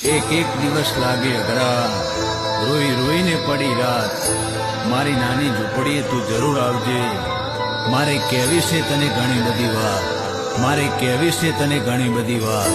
એક એક દિવસ લાગે અઘરા, રોઈ રોઈને પડી રાત. મારી નાની ઝૂંપડીએ તું જરૂર આવજે. મારે કહેવી છે તને ઘણી બધી વાત, મારે કહેવી છે તને ઘણી બધી વાત.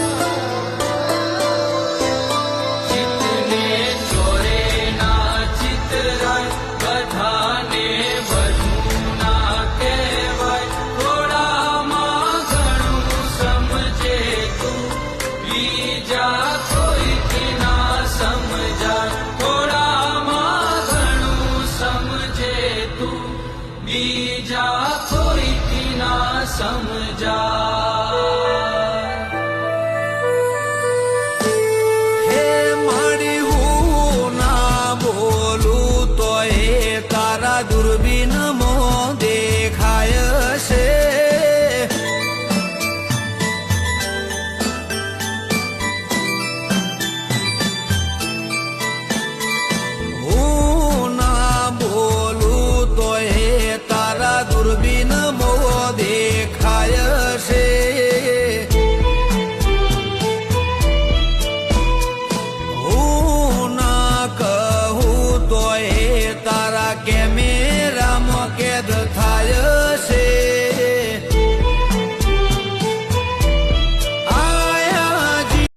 બીજા કોઈ ના સમજાય. હે મારી હું ના બોલું તો એ તારા દૂરબીનમાં દેખાય છે. હું ના બોલું તો એ તારા દૂરબીનમાં દેખાય છે. હું ના કહું તો એ તારા કેમેરામાં કેદ થાય.